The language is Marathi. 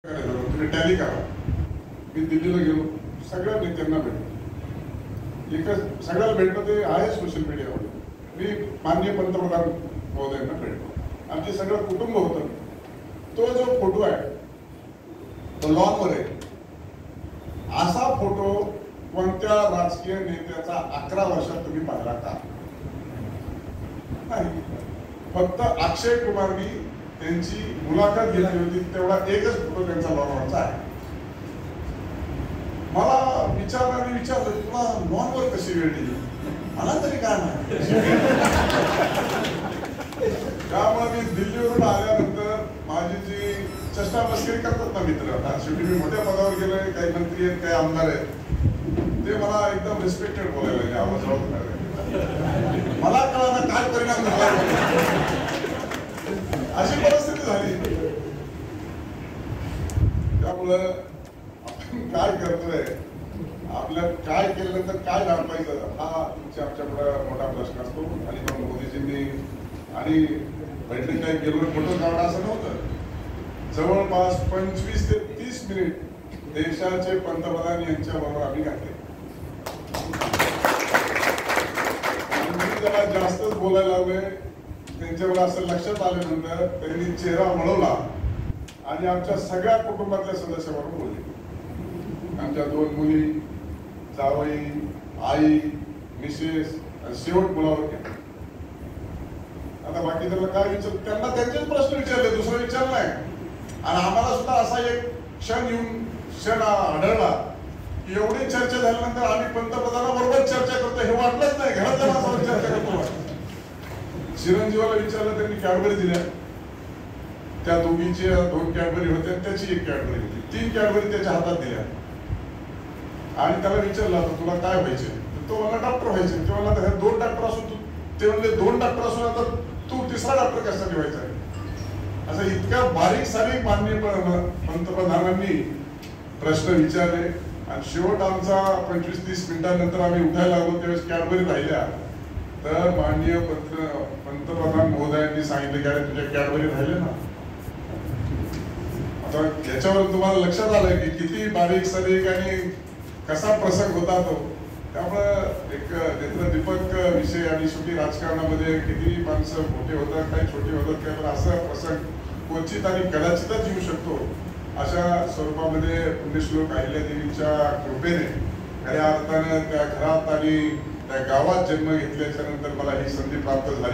तुम्ही टॅली करा. मी दिल्लीला गेलो, सगळ्या नेत्यांना भेटलो, एकच सगळ्याला भेटलं ते आहे सोशल मीडियावर. मी माननीय पंतप्रधान महोदयांना भेटलो, आमचे सगळं कुटुंब होतं. तो जो फोटो आहे तो लॉनवर आहे. असा फोटो कोणत्या राजकीय नेत्याचा 11 वर्षात तुम्ही पाहिला का? नाही. फक्त अक्षय कुमारनी त्यांची मुलाखत घेतली होती तेवढा एकच फोटो त्यांचा लॉनवरचा आहे. मला विचारणारे विचारलं, तुला लॉनवर कशी वेळ दिली? मला तरी काय नाही. त्यामुळे मी दिल्लीवरून आल्यानंतर माझी जी चष्टा मस्करी करतात ना मित्र, आता शेवटी मी मोठ्या पदावर गेलोय, काही मंत्री आहेत, काही आमदार आहेत, ते मला एकदम रिस्पेक्टेड बोलायला लागले, आवाज मला कळाला काय परिणाम झाला. अशी परिस्थिती झाली. त्यामुळं आपण काय करतोय, आपल्या काय केलं तर काय दाखवायचं, हा आमच्याकडे मोठा प्रश्न असतो. आणि मग मोदीजींनी आणि बैठक काही गेलो फोटो काढा असं नव्हतं. जवळपास 25 ते 30 मिनिट देशाचे पंतप्रधान यांच्या बरोबर आम्ही घातले. त्याला जास्तच बोलायला लागले. त्यांच्यावर असं लक्षात आल्यानंतर त्यांनी चेहरा वळवला आणि आमच्या सगळ्या कुटुंबातल्या सदस्याबरोबर बोलले. आमच्या 2 मुली, जावई, आई, मिसेस, शेवट मुलावर केलं. आता बाकी त्यांना काय विचार, त्यांना त्यांचेच प्रश्न विचारले, दुसरा विचार नाही. आणि आम्हाला सुद्धा असा एक क्षण आढळला की एवढी चर्चा झाल्यानंतर आम्ही पंतप्रधानाबरोबर चर्चा करतो हे वाटलंच नाही. घरातल्या माणसावर चर्चा करतो. चिरंजीवाला विचारलं, त्यांनी कॅडबरी दिल्या. त्या दोघींच्या 2 कॅडबरी होत्या, त्याची 1 कॅडबरी होती. 3 कॅडबरी त्याच्या हातात दिल्या. आणि त्याला विचारलं, तुला काय व्हायचे? तो मला डॉक्टर व्हायचे. ते म्हणला 2 डॉक्टर असून ते म्हणले 2 डॉक्टर असून आता तू 3रा डॉक्टर कसा व्हायचा आहे? असं इतक्या बारीक सारीक माननीय पंतप्रधानांनी प्रश्न विचारले. आणि शेवट आमचा 25-30 मिनिटांनंतर आम्ही उठायला लागलो, त्यावेळेस कॅडबरी राहिल्या. तर माननीय पंतप्रधान महोदयांनी सांगितलं की अरे तुझ्या कॅडबरी राहिले ना. आता याच्यावर तुम्हाला लक्षात आलं की किती बारीक सारीक आणि कसा प्रसंग होता तो. त्यामुळं एक नेत्रदीपक विषय आणि शेवटी राजकारणामध्ये किती माणसं मोठे होतात, काही छोटे होतात, त्यामुळे असा प्रसंग क्वचित आणि कदाचितच येऊ शकतो. अशा स्वरूपामध्ये पुण्यश्लोक अहिल्यादेवीच्या कृपेने खऱ्या अर्थानं त्या घरात आणि त्या गावात जन्म घेतल्याच्या नंतर मला ही संधी प्राप्त झाली.